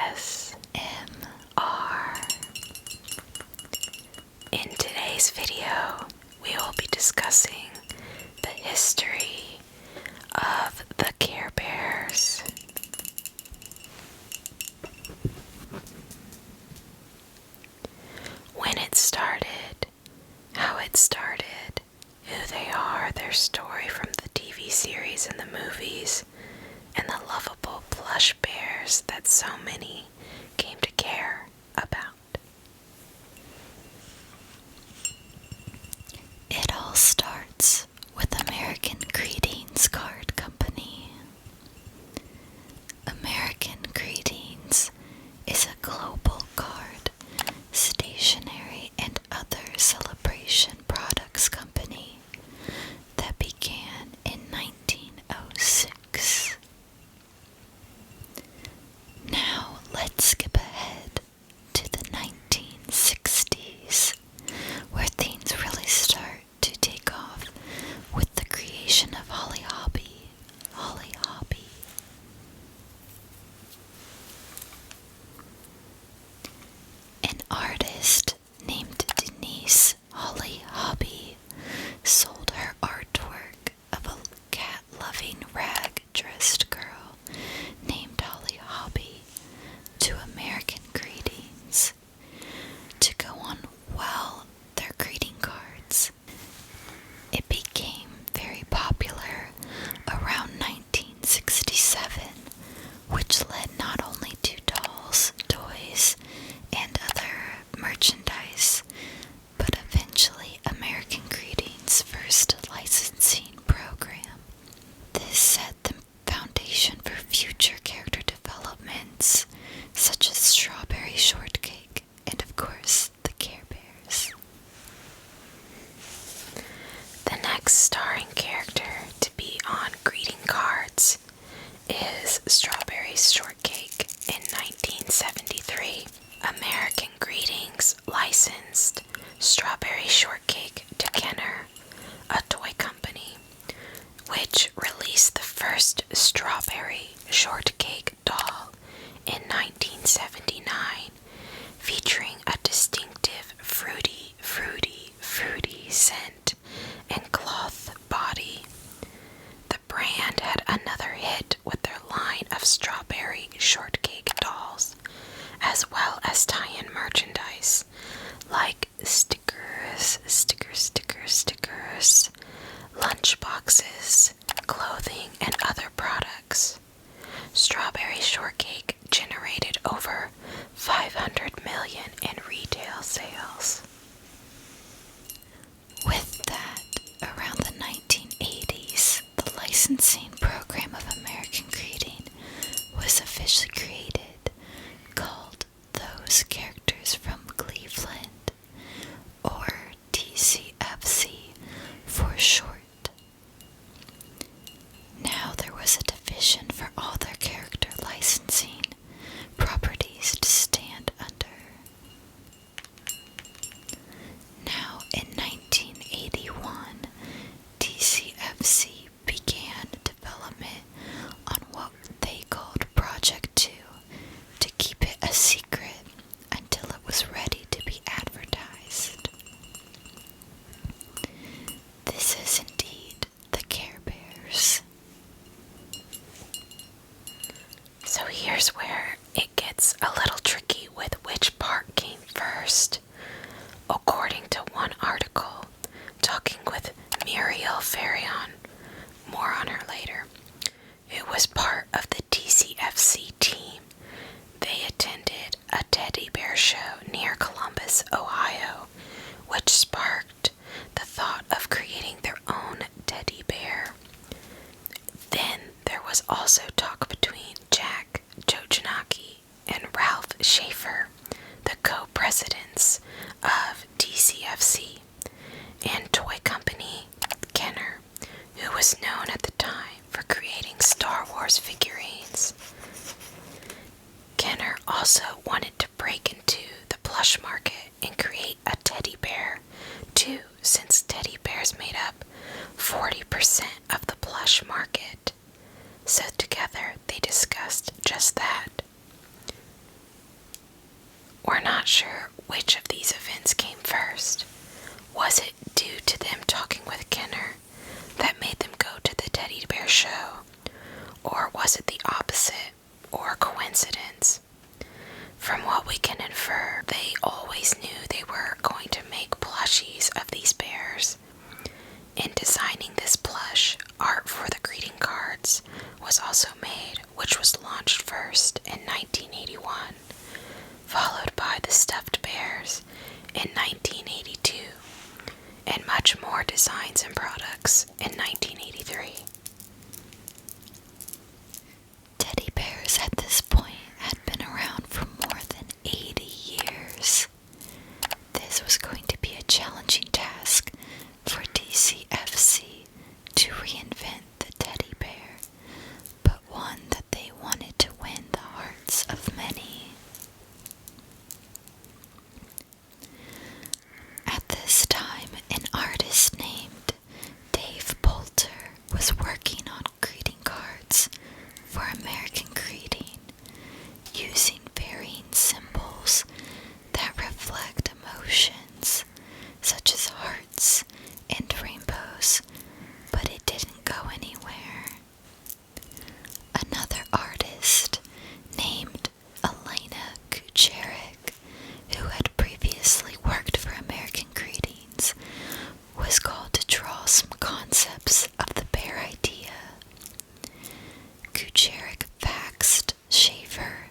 ASMR. In today's video, we will be discussing the history of the Care Bears. When it started, how it started, who they are, their story from the TV series and the movies, and the lovable plush bears that so many came to care about. It all starts with American Greetings Card Company. American Greetings is a global card, stationery, and other celebration products company that began in 1906. Now let's skip ahead to the 1960s, where things really start to take off with the creation of Holly Hobbie. An artist named Denise Holly Hobbie sold her artwork of a cat-loving rag-dressed girl named Holly Hobbie to American Greetings to go on, their greeting cards. It became very popular around 1967, which led not only to dolls, toys, and other merchandise, but eventually American Greetings' first licensing program. This set the foundation for future character developments, such as Strawberry Shortcake and, of course, the Care Bears. The next starring character to be on greeting cards is Strawberry Shortcake in 1973. American Greetings licensed Strawberry Shortcake to Kenner, a toy company, which released the first Strawberry Shortcake doll in 1979, featuring a distinctive fruity scent and cloth body. The brand had another hit with their line of Strawberry Shortcake dolls, as well as tie-in merchandise like stickers, lunch boxes, clothing, and other products. Strawberry Shortcake generated over 500 million in retail sales. With that, around the 1980s, the licensing program of American Greeting was officially created, called Those Characters from Cleveland, or TCFC for short. Now there was a division for all their character licensing properties to stand under. Now in 1981, TCFC began development on what they called Project 2 to keep it a secret until it was ready to be advertised. This is indeed the Care Bears. So here's where it gets a little tricky with which part came first. According to one article, talking with Muriel Farion, more on her later, who was part of the TCFC team, they attended a teddy bear show near Columbus, Ohio, which sparked the thought of creating their own teddy bear. Then there was also talk between Jack Jojanaki and Ralph Schaefer, the co-presidents of TCFC, and toy company Kenner, who was known at the time for creating Star Wars figurines. Kenner also wanted to break into the plush market and create a teddy bear, too, since teddy bears made up 40% of the plush market. So together they discussed just that. which of these events came first. Was it due to them talking with Kenner that made them go to the teddy bear show? Or was it the opposite, or coincidence? From what we can infer, they always knew they were going to make plushies of these bears. In designing this plush, art for the greeting cards was also made, which was launched first in 1981, followed by the stuffed bears in 1982, and much more designs and products in 1983. Teddy bears at this point had been around for more than 80 years. This was going to be a challenging task for DCFC to reinvent the teddy bear, but one that they wanted to win the hearts of many. At this time, an artist named Dave Poulter was working on greeting cards for American greeting using varying symbols that reflect emotions such as hearts and rainbows, but it didn't go anywhere. Another artist named Elena Kucherik, who had previously worked for American Greetings, was called to draw some concepts of the bear idea. Kucherik faxed Schaefer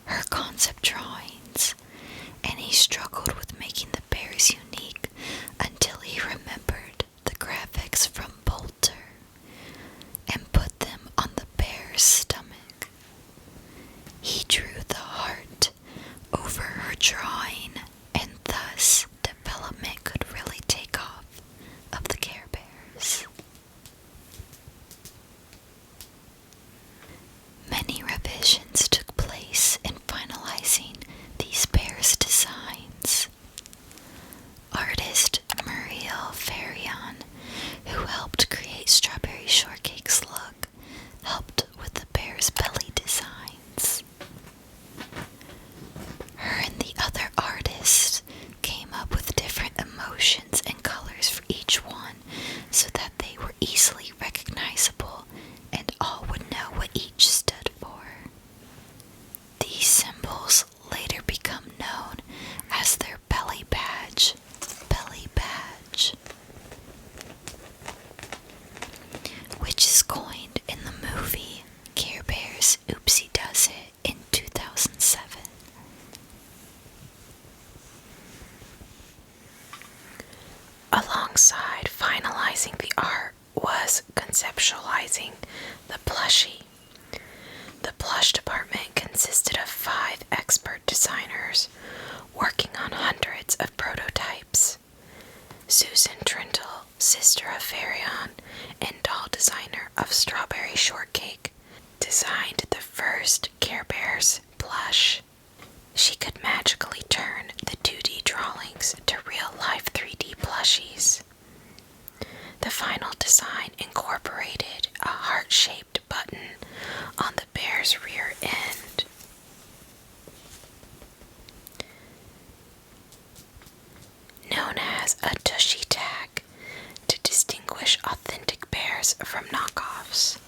her concept drawings, and he struggled with making the bears unique until he remembered the graphics from Poulter and put them on the bear's stomach. He drew the heart over her drawing, and thus development could really take off of the Care Bears. Many revisions took place in finalizing these bears' designs. Artist Muriel Farion, who helped create Strawberry Shortcake's look, helped with the bear's belly designs. Her and the other artists came up with different emotions and colors for each one so that they were easily recognizable and all would know what each stood for. These symbols later become known as their belly badge. Which is coined in the movie Care Bears Oopsie Does It in 2007. Alongside finalizing the art was conceptualizing the plushie. The plush department consisted of 5 expert designers working on hundreds of prototypes. Susan Trindle, sister of Farion and doll designer of Strawberry Shortcake, designed the first Care Bears plush. She could magically turn the 2D drawings to real-life 3D plushies. The final design incorporated a heart-shaped button on the bear's rear end. Known as a tushy tag to distinguish authentic bears from knockoffs.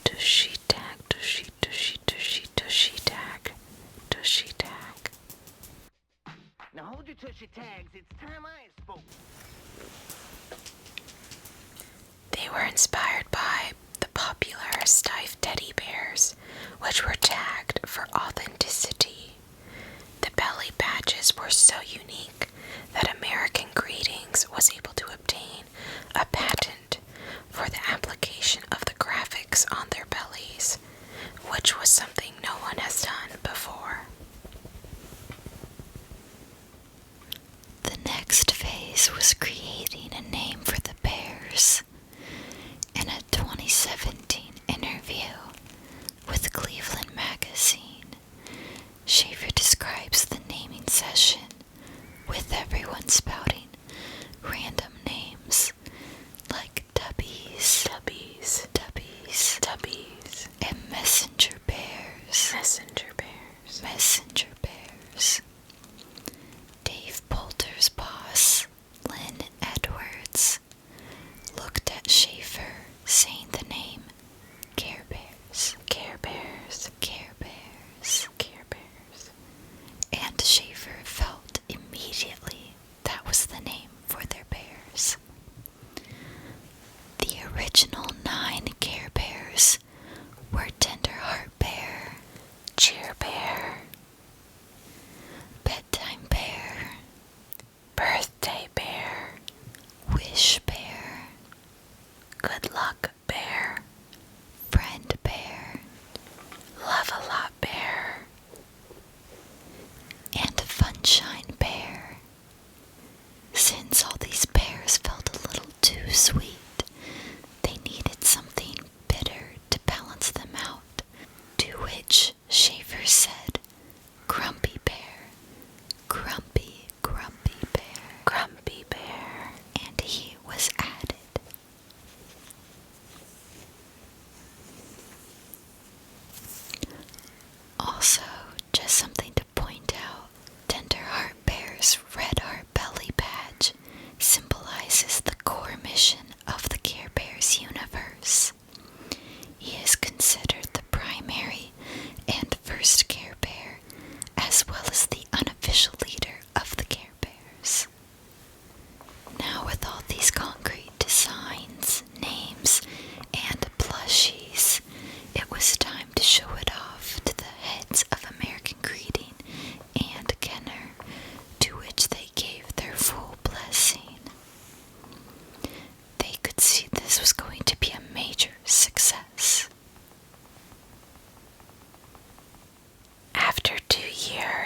Tushy tag, tushy, tushy, tushy, tushy tag, tushy tag. Now hold your tushy tags, it's time I spoke. They were inspired by the popular stiff teddy bears, which were tagged for authenticity. The belly badges were so unique that American Greetings was able to obtain a patent for the application of the graphics on their bellies, which was something no one has done before. The next phase was creating a name for the bears. In a 2017 interview with Cleveland Magazine, Schaefer describes the naming session with everyone spouting random names like Dubbies, Dubbies, Dubbies, Dubbies, and Messenger Bears, Messenger Bears. Messenger Bears.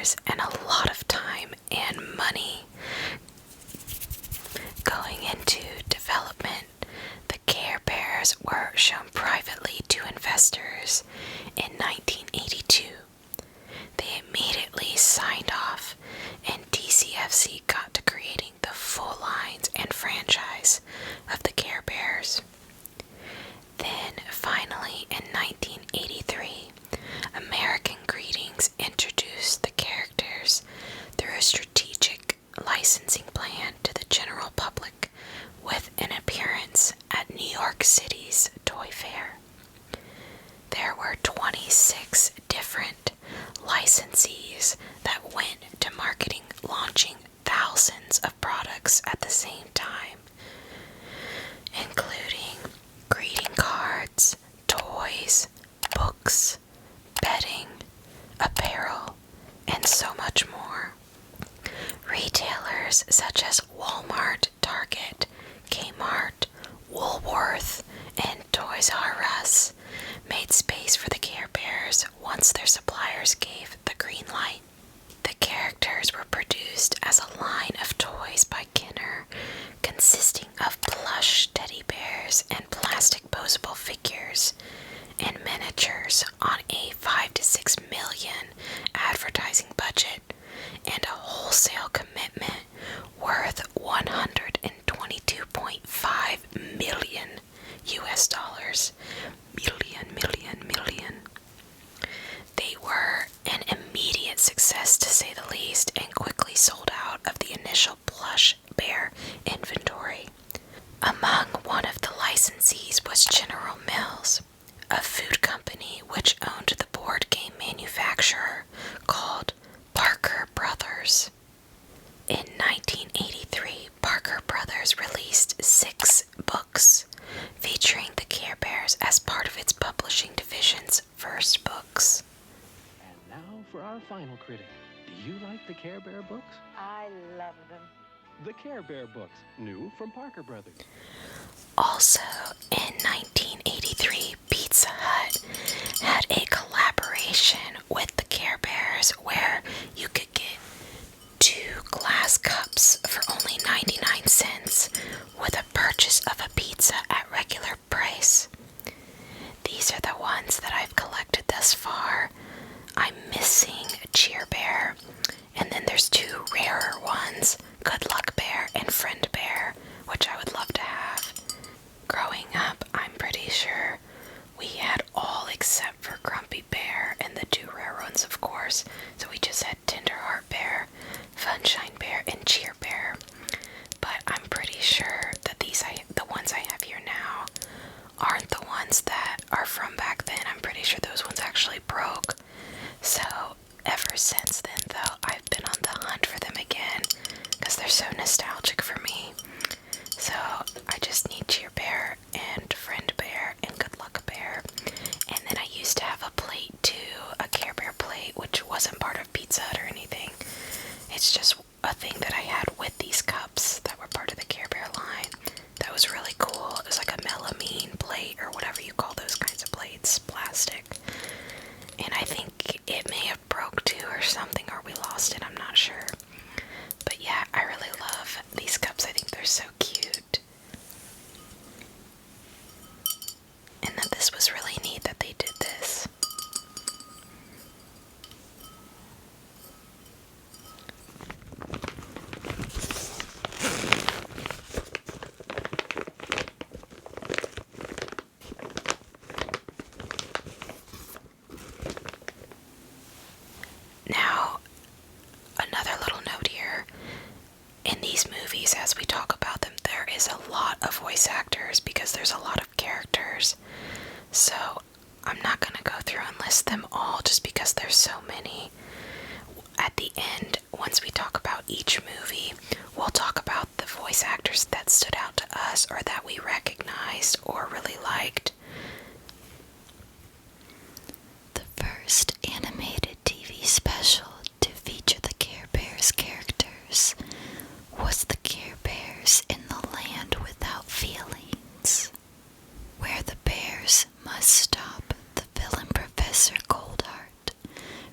years and a lot of time and money going into development, the Care Bears were shown privately to investors in 1982. They immediately signed off, and DCFC got to creating the full lines and franchise of the Care Bears. Then, finally, in 1983, American Greetings introduced the characters through a strategic licensing plan to the general public with an appearance at New York City's Toy Fair. There were 26 different licensees that went to marketing, launching thousands of products at the same time, including greeting cards, toys, books, bedding, apparel, and so much more. Retailers such as Walmart, Target, Kmart, Woolworth, and Toys R Us made space for the Care Bears once their suppliers gave the green light. The characters were produced as a line of toys by Kenner, consisting of plush teddy bears and plastic posable figures and miniatures on a 5 to 6 million advertising budget and a wholesale commitment worth 122.5 million US dollars. Million. They were an immediate success to say the least and quickly sold out of the initial plush bear inventory. Among one of the licensees was General Mills, a food company which owned the board game manufacturer called Parker Brothers. In 1983, Parker Brothers released 6 books featuring the Care Bears as part of its publishing division's first books. And now for our final critic. Do you like the Care Bear books? I love them. The Care Bear books, new from Parker Brothers. Also, in 1983, Pizza Hut had a collaboration with the Care Bears where you could get 2 glass cups for only 99 cents with a purchase of a pizza at regular price. These are the ones that I've collected thus far. I'm missing Cheer Bear, and then there's 2 rarer ones, Good Luck Bear and Friend Bear, which I would love to have. Growing up, I'm pretty sure we had all except for Grumpy Bear and the 2 rare ones, of course. So we just had Tenderheart Bear, Funshine Bear, and Cheer Bear. But I'm pretty sure that the ones I have here now aren't the ones that are from back then. I'm pretty sure those ones actually broke. So ever since then, though, I've been on the hunt for them again because they're so nostalgic for me. So I just need Cheer Bear and Friend Bear and Good Luck Bear. And then I used to have a plate too, a Care Bear plate, which wasn't part of Pizza Hut or anything. It's just a thing that I had with these cups that were part of the Care Bear line. That was really cool. It was like a melamine plate or whatever you call those kinds of plates, plastic. And I think it may have broke too or something, or we lost it, I'm not sure. But yeah, I really love these cups. I think they're so cute. And that this was really neat that they did this. Now, another little note here. In these movies, as we talk about them, there is a lot of voice actors because there's a lot of characters. So I'm not going to go through and list them all just because there's so many. At the end, once we talk about each movie, we'll talk about the voice actors that stood out to us or that we recognized or really liked. The first animated TV special to feature the Care Bears characters was the Care Bears in the Land Without Feelings, where the bears must stop the villain Professor Goldheart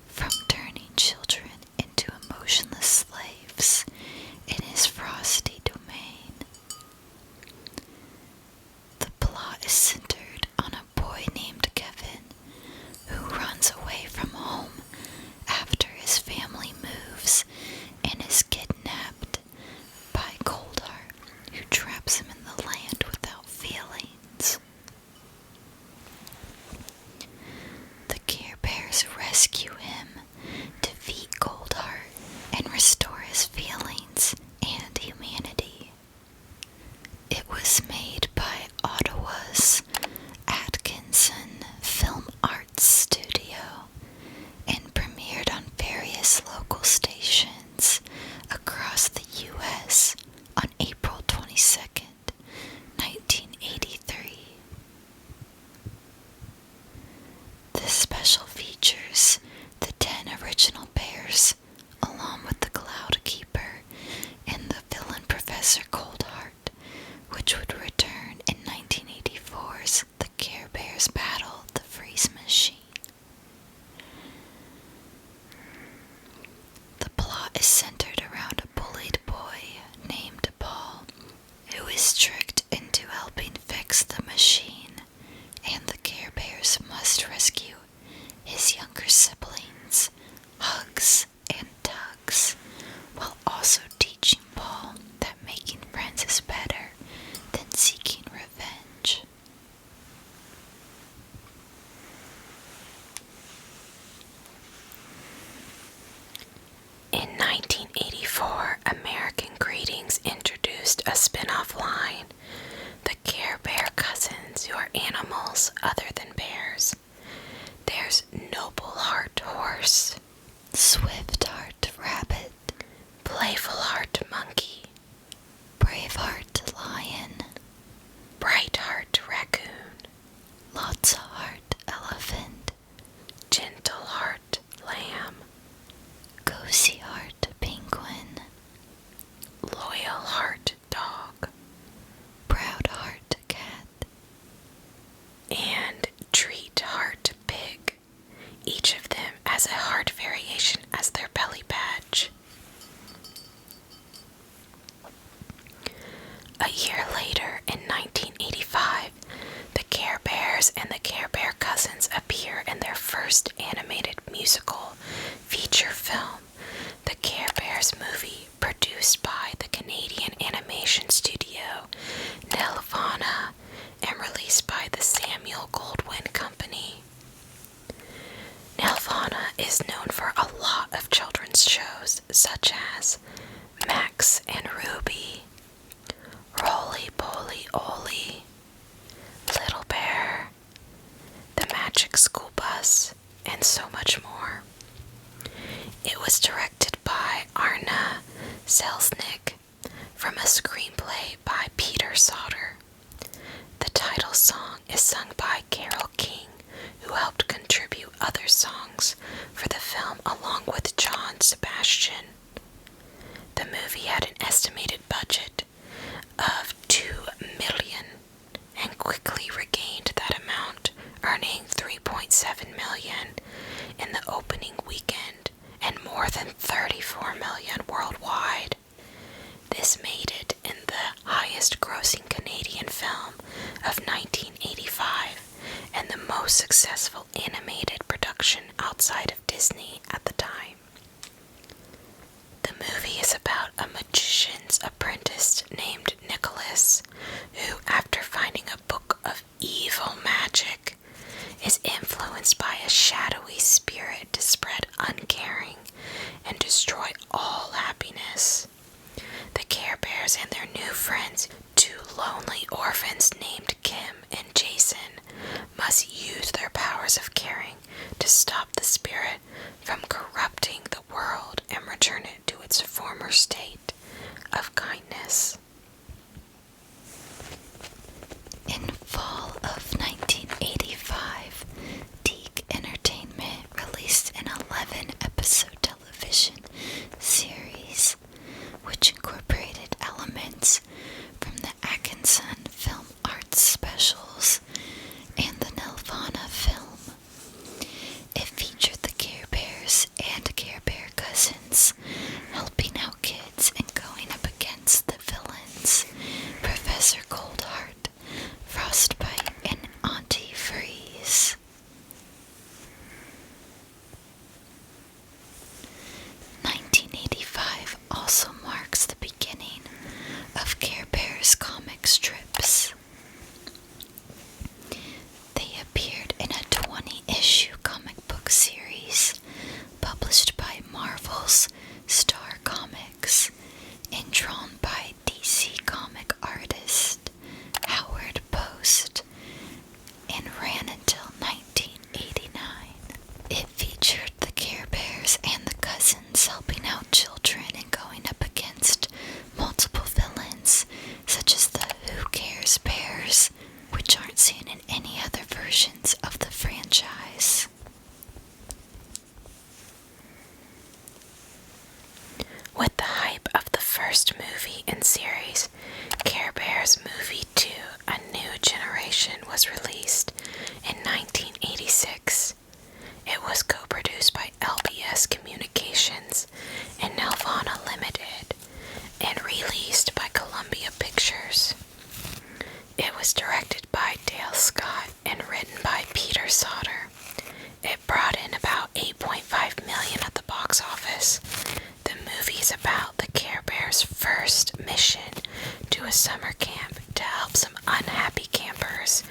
from turning children Bears, along with the Cloud Keeper and the villain Professor Coldheart, which would return in 1984's The Care Bears Battle the Freeze Machine. The plot is centered around a bullied boy named Paul, who is tricked into helping fix the machine, and the Care Bears must rescue his younger siblings, Hugs and Tugs, while also teaching Paul that making friends is better than seeking revenge. In 1984, American Greetings introduced a spin-off line, the Care Bear Cousins, who are animals other than bears. There's Noble Heart Horse, Swift Heart Rabbit, Playful Heart Monkey, Brave Heart Lion, Bright Heart Raccoon, Lots of Heart Elephant, Gentle Heart Lamb, Cozy Heart Penguin, Loyal Heart Dog, Proud Heart Cat, and Treat Heart Pig. Each of them has a heart variation as their belly badge. A year later, in 1985, the Care Bears and the Care Bear Cousins appear in their first animated musical feature film, The Care Bears Movie, produced by the Canadian animation studio Nelvana and released by the Samuel Goldwyn Company. Nelvana is known for a lot of children's shows such as Max and Ruby, Roly Poly Oly, Little Bear, The Magic School Bus, and so much more. It was directed by Arna Selznick from a screenplay by Peter Sauter. The title song is sung by Carole King, who helped contribute other songs for the film along with John Sebastian. The movie had an estimated budget of $2 million and quickly regained that amount, earning $3.7 million in the opening weekend and more than $34 million worldwide. This made it in the highest grossing Canadian film of 1985 and the most successful animated production outside of Disney at the time. The movie is about a magician's apprentice named Nicholas, who, after finding a book of evil magic, is influenced by a shadowy spirit to spread uncaring and destroy all happiness. The Care Bears and their new friends, two lonely orphans named Kim and Jason, must use their powers of caring to stop the spirit from corrupting is about the Care Bears' first mission to a summer camp to help some unhappy campers,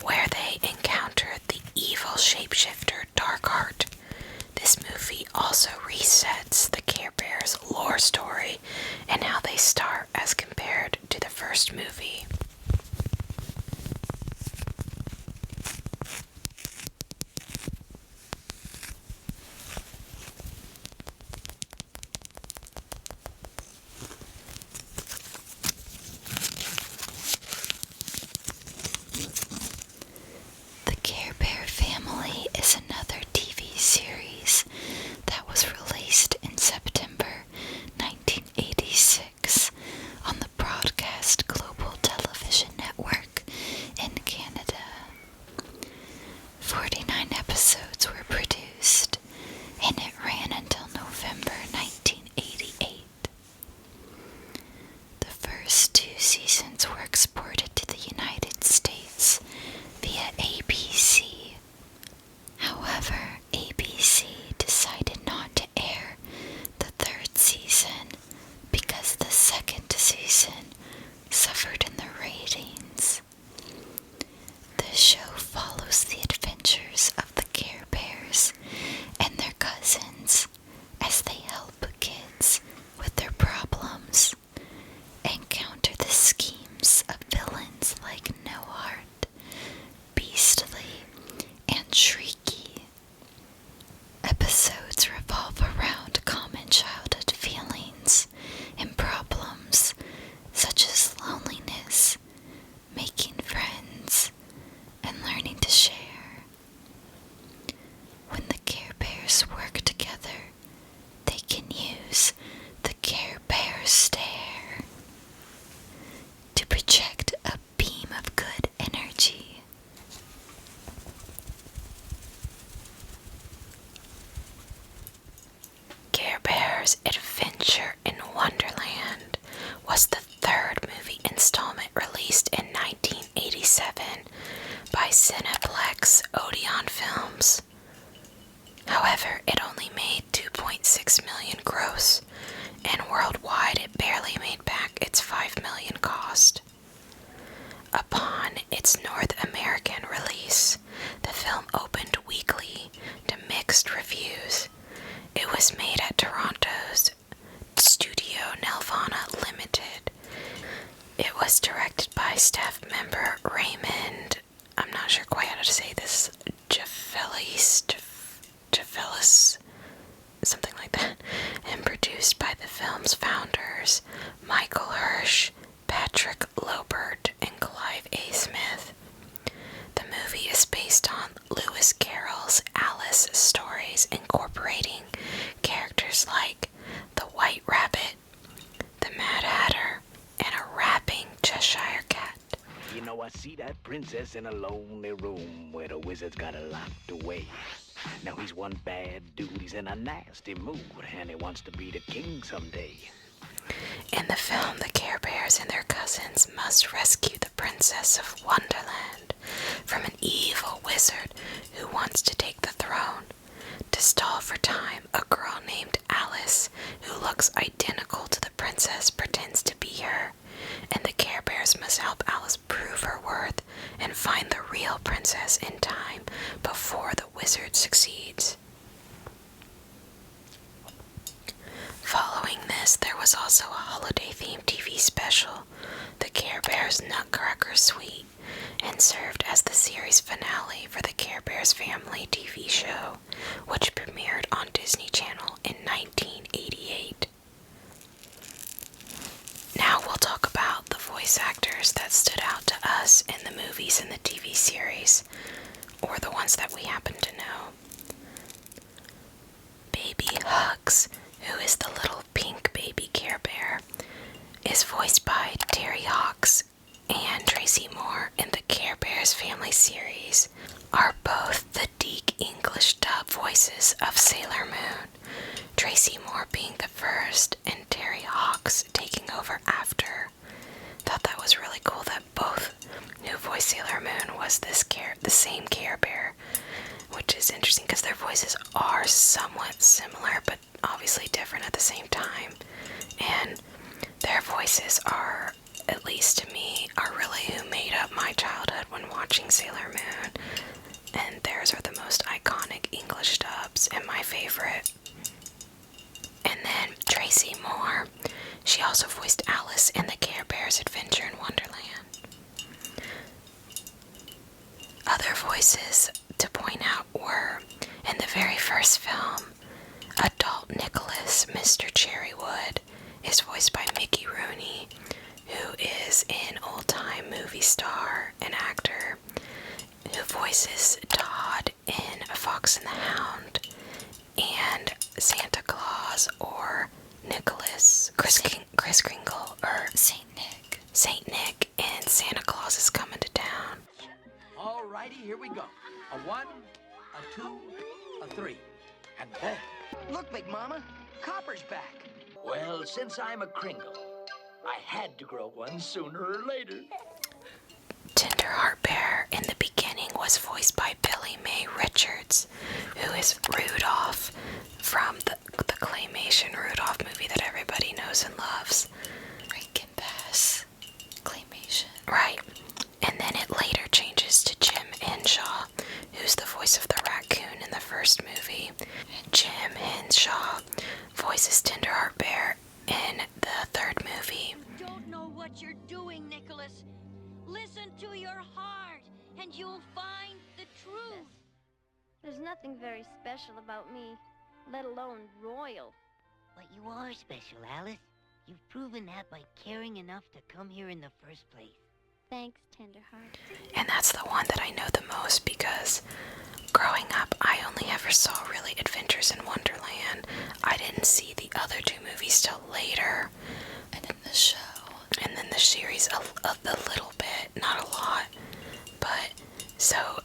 where they encounter the evil shapeshifter Darkheart. This movie also resets the Care Bears' lore story and how they start as compared to the first movie. The Care Bear Family is another TV series that was released in September 1986 on the Broadcast Global Television Network in Canada. 49 episodes were produced, and it ran until November 1988. The first 2 seasons were exported to the United States via ABC. However, ABC decided not to air the 3rd season because the 2nd season suffered in the ratings. The show follows the adventures of the Care Bears and their cousins as they help kids with their problems and counter the schemes of villains like No Heart, Beastly, and Shrieky. Episodes revolve around common childhood feelings and problems such as loneliness, making friends, and learning to share. When the Care Bears work together, they can use the Care Bear stare to project a beam of good energy. Care Bears Adventure in Wonderland was the 3rd movie installment released in 1987 by Cineplex Odeon Films. However, it only made $2.6 million gross, and worldwide it barely made back its $5 million cost. Upon its North American release, the film opened weekly to mixed reviews. It was made at Toronto's Studio Nelvana Limited. It was directed by staff member Raymond, I'm not sure quite how to say this, Jaffelis, something like that, and produced by the film's founders, Michael Hirsch, Patrick Lobert, and Clive A. Smith. The movie is based on Lewis Carroll's Alice stories, incorporating characters like the White Rabbit, the Mad Hatter, and a rapping Cheshire Cat. You know, I see that princess in a lonely room where the wizard's got her locked away. Now he's one bad dude, he's in a nasty mood, and he wants to be the king someday. In the film, the Care Bears and their cousins must rescue the Princess of Wonderland from an evil wizard who wants to take the throne. To stall for time, a girl named Alice, who looks identical to the princess, pretends to be her, and the Care Bears must help Alice prove her worth and find the real princess in time before the wizard succeeds. Following this, there was also a holiday-themed TV special, The Care Bears Nutcracker Suite, and served as the series finale for the Care Bears Family TV show, which premiered on Disney Channel in 1988. Now we'll talk about the voice actors that stood out to us in the movies and the TV series, or the ones that we happen to know. Baby Hugs, who is the little pink baby Care Bear, is voiced by Terry Hawks, and Tracy Moore in the Care Bears Family series are both the Deke English dub voices of Sailor Moon, Tracy Moore being the first and Terry Hawks taking over after. Thought that was really cool that both who voiced Sailor Moon was the same Care Bear, which is interesting because their voices are somewhat similar but obviously different at the same time. And their voices are, at least to me, are really who made up my childhood when watching Sailor Moon. And theirs are the most iconic English dubs and my favorite. And then Tracy Moore, she also voiced Alice in the Care Bears Adventure in Wonderland. Other voices to point out were, in the very first film, adult Nicholas, Mr. Cherrywood, is voiced by Mickey Rooney, who is an old-time movie star and actor who voices Todd in A Fox and the Hound, and Santa Claus or Nicholas, Kris Kringle, or Saint Nick in Santa Claus is Coming to Town. Alrighty, here we go. A 1, a 2, a 3. And then... Look, Big Mama, Copper's back. Well, since I'm a Kringle, I had to grow one sooner or later. Tenderheart Bear in the beginning was voiced by Billy Mae Richards, who is Rudolph from the claymation Rudolph movie that everybody knows and loves. Rankin Bass claymation. Right. And then it later changes to Jim Henshaw, who's the voice of the raccoon in the first movie. Jim Henshaw voices Tenderheart Bear in the third movie. You don't know what you're doing, Nicholas. Listen to your heart, and you'll find the truth. There's nothing very special about me, let alone royal. But you are special, Alice. You've proven that by caring enough to come here in the first place. Thanks, Tenderheart. And that's the one that I know the most because growing up, I only ever saw really Adventures in Wonderland. I didn't see the other two movies till later. And then the show. And then the series a little bit, not a lot. But, so,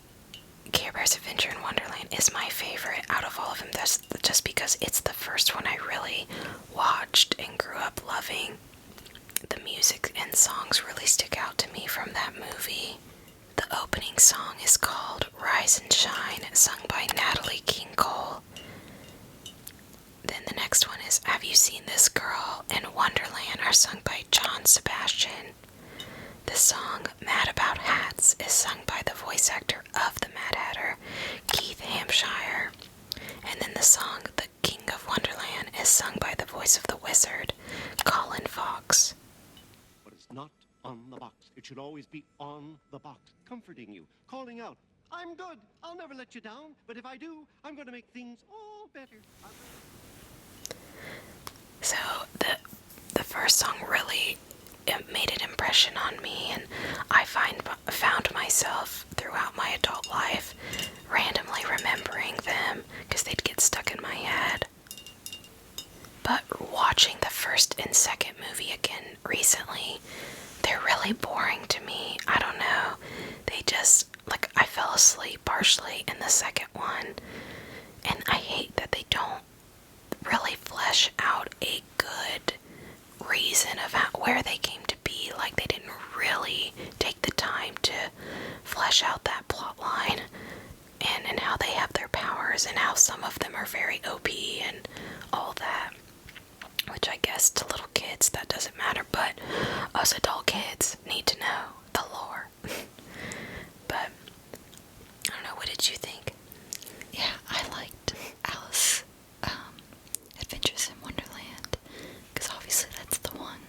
Care Bears Adventure in Wonderland is my favorite out of all of them. That's just because it's the first one I really watched and grew up loving. The music and songs really stick out to me from that movie. The opening song is called Rise and Shine, sung by Natalie King Cole. Then the next one is Have You Seen This Girl and Wonderland are sung by John Sebastian. The song Mad About Hats is sung by the voice actor of the Mad Hatter, Keith Hampshire. And then the song The King of Wonderland is sung by the voice of the wizard, Colin Fox. But it's not on the box. It should always be on the box, comforting you, calling out, I'm good, I'll never let you down, but if I do, I'm going to make things all better. So the first song really made an impression on me, and I found myself throughout my adult life randomly remembering them because they'd get stuck in my head. But watching the first and second movie again recently, they're really boring to me. I don't know. They just, I fell asleep partially in the second one, and I hate that they don't really flesh out a good reason of where they came to be. They didn't really take the time to flesh out that plot line and how they have their powers and how some of them are very OP and all that. Which I guess to little kids that doesn't matter, but us adult kids need to know the lore. But I don't know, what did you think? Yeah, I liked Alice Adventures in Wonderland, because obviously that's the one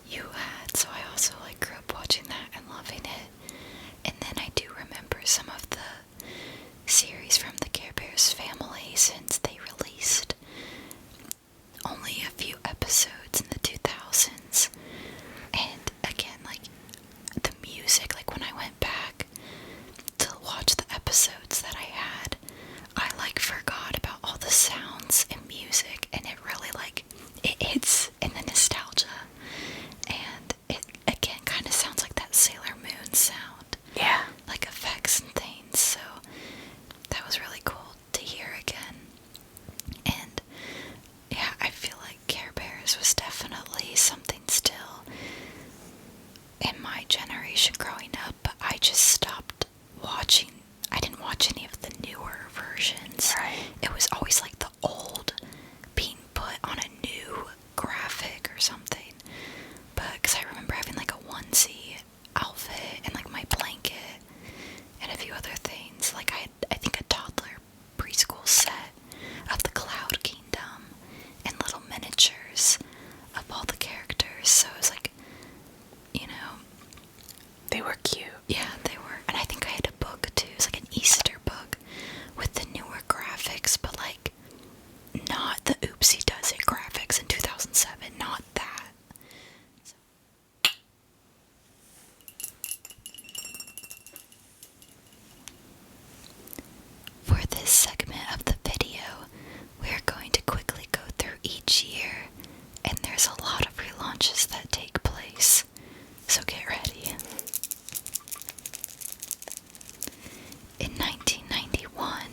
you had, so I also grew up watching that and loving it. And then I do remember some of the series from the Care Bears family, since they released only a few episodes in the 2000s. And again, the music, when I went back to watch the episodes that I had, I forgot about all the sounds and music, and it really it hits in the nostalgia, and it again kind of sounds like that Sailor Moon sound. Yeah. Effects and things, so that was really cool to hear again. And yeah, I feel like Care Bears was Bears, so it was like, you know. They were cute. Yeah, they were. And I think I had a book too. It was like an Easter book with the newer graphics, but like not the Oopsie Does It graphics in 2007. Not that. So. For this segment of the video, we're going to quickly go through each year, and there's a lot of relaunches that take place. So get ready. In 1991,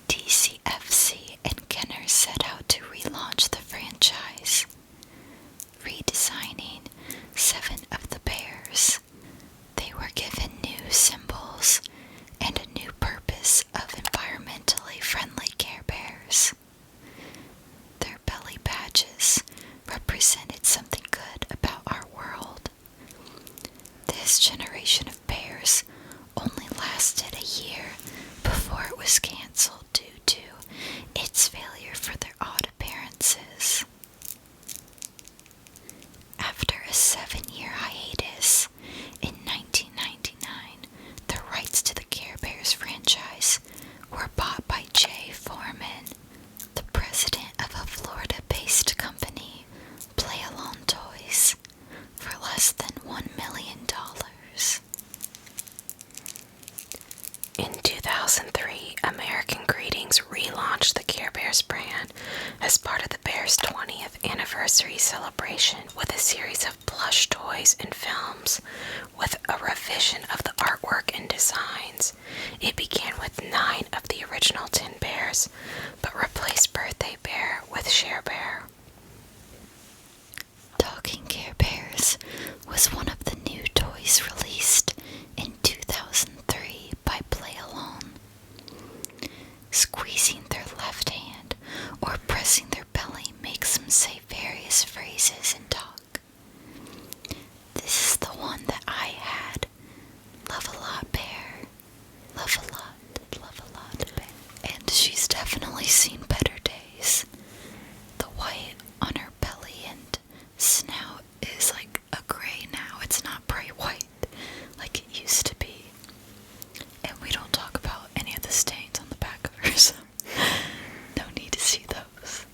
TCFC and Kenner set out to relaunch the franchise, redesigning 7 of the bears. They were given new symbols and a new purpose of environmentally friendly Care Bears. Their belly badges represented something good about our world. This generation of bears only lasted a year before it was cancelled due to its failure for their odd appearances. After a 7-year hiatus, in 1999, the rights to the Care Bears franchise were bought by Jay Foreman, the president of a Florida-based company, Play Along Toys, for less than $1 million. In 2003, American Greetings relaunched the Care Bears brand as part of the Bears' 20th anniversary celebration with a series of plush toys and films with a revision of the artwork and designs. It began with 9 of the original 10 bears, but replaced Birthday Bear with Share Bear. Talking Care Bears was one of the new toys released in 2003 by Play Along. Squeezing their left hand or pressing their belly makes them say various phrases and talk. This is the one that I had. Love a lot, bear. Love a lot, bear. And she's definitely seen better days. The white on her belly and snout is like a gray now. It's not bright white like it used to be. And we don't talk about any of the stains on the back of her, so no need to see those.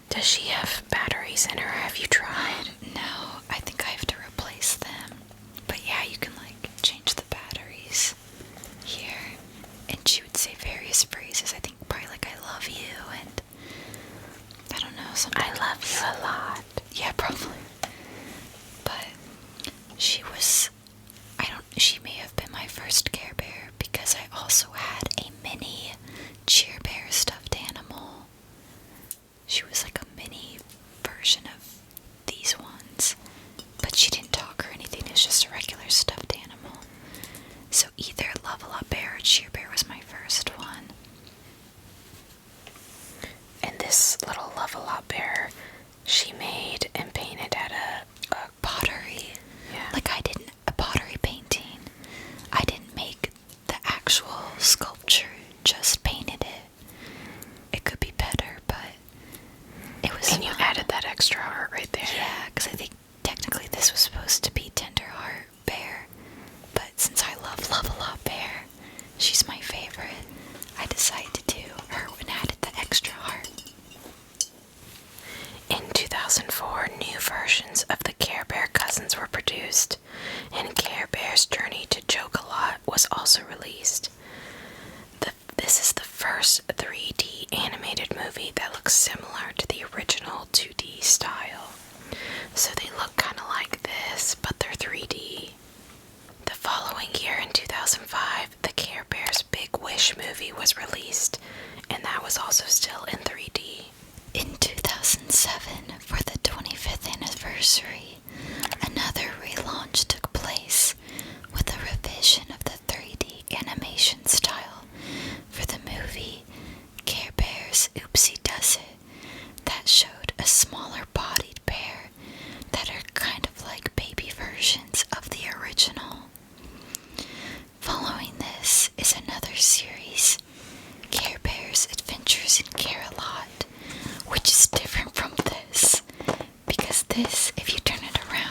Does she have batteries in her? Have you tried? No, I think I have to replace them. But yeah, you can like change the batteries here. And she would say various phrases. I think probably like I love you and I don't know, something. I love you a lot. Yeah, probably. But she may have been my first Care Bear because I also had a mini Cheer Bear stuffed animal. She was like a mini version of these ones, but she didn't talk or anything. It was just a regular stuffed animal. So either Love a Lot Bear or Cheer Bear was my first one. And this little Love a Lot bear, she made and painted at a pottery. Yeah. Like I didn't a pottery painting. I didn't make the actual sculpture, just painted it. It could be better, but it was And you added that extra heart right there. Yeah, because I think technically this was supposed to be Tenderheart Bear, but since I love a lot Bear, she's my favorite, I decided to do her and added the extra heart. In 2004, new versions of the Care Bear cousins were produced, and Care Bear's Journey to Joke-A-Lot was also released. This is the first 3D animated movie that looks similar to the original 2D style. So they look kind of like this, but they're 3D. The following year, in 2005, the Care Bears Big Wish movie was released, and that was also still in 3D. In 2007, for the 25th anniversary, another relaunch took place with a revision of the 3D animation style for the movie Care Bears Oopsie Does It that showed a smaller bodied bear that are kind of like baby versions of the original. Following this is another series, Care Bears Adventures in Care-A-Lot, which is different from this, because this, if you turn it around,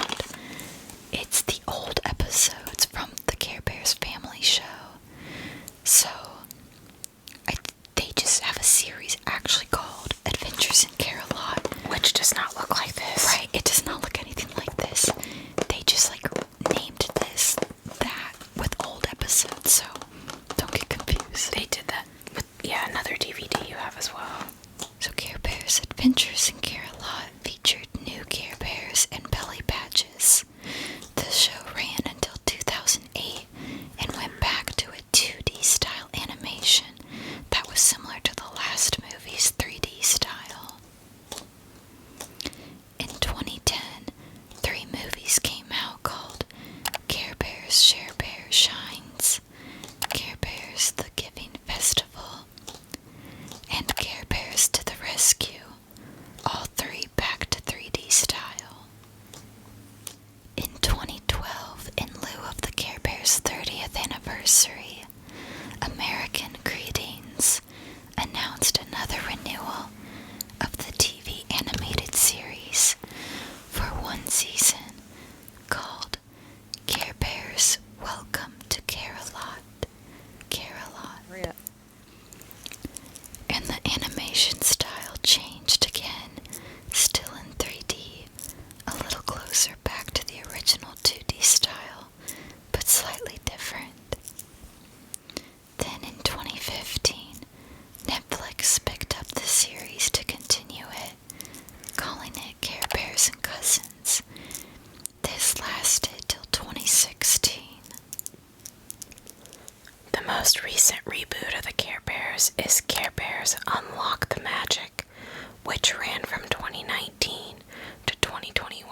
recent reboot of the Care Bears is Care Bears Unlock the Magic, which ran from 2019 to 2021.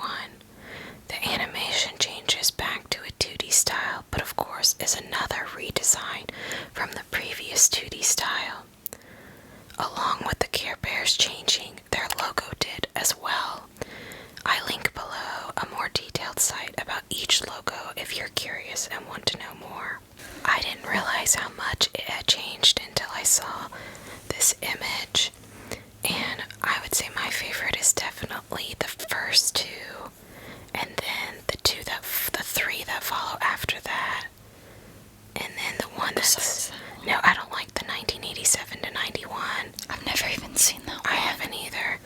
The animation changes back to a 2D style, but of course is another redesign from the previous 2D style. Along with the Care Bears changing, their logo did as well. I link below a more detailed site about each logo if you're curious and want to know more. I didn't realize how much it had changed until I saw this image, and I would say my favorite is definitely the first two, and then the three that follow after that, and then the one that's... No, I don't like the 1987 to 91. I've never even seen that one. I haven't either.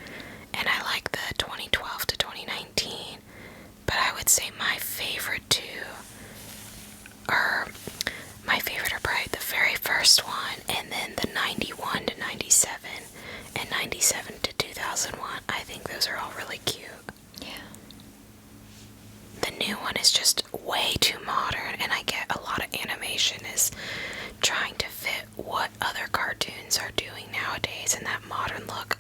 And I like the 2012 to 2019. But I would say my favorite are probably the very first one, and then the 91 to 97, and 97 to 2001. I think those are all really cute. Yeah. The new one is just way too modern, and I get a lot of animation is trying to fit what other cartoons are doing nowadays in that modern look.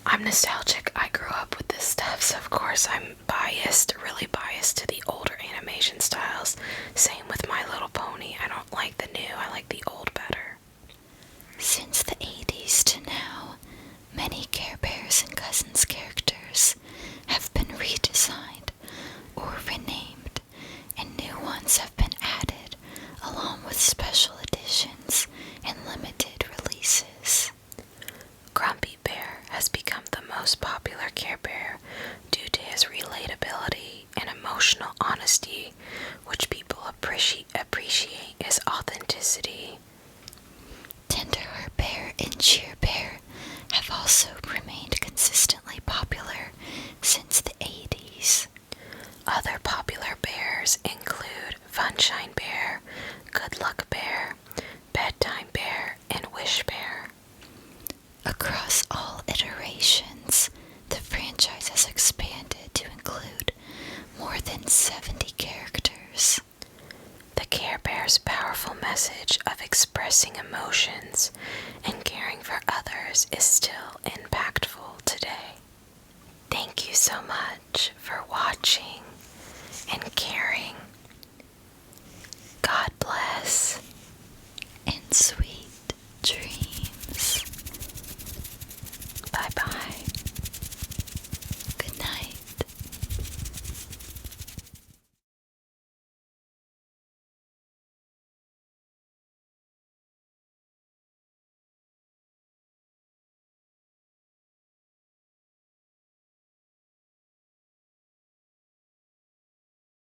I'm nostalgic. I grew up with this stuff, so of course I'm biased, really biased to the older animation styles. Same with My Little Pony. I don't like the new, I like the old better. Since the 80s to now, many Care Bears and Cousins characters have been redesigned or renamed, and new ones have been added, along with special editions and limited releases. Grumpy Bear has become the most popular Care Bear due to his relatability and emotional honesty, which people appreciate his authenticity. Tenderheart Bear and Cheer Bear have also remained consistently popular since the 80s. Other popular bears include Funshine Bear, Good Luck Bear, Bedtime Bear, and Wish Bear. Across all iterations, the franchise has expanded to include more than 70 characters. The Care Bear's powerful message of expressing emotions and caring for others is still impactful today. Thank you so much for watching and caring. God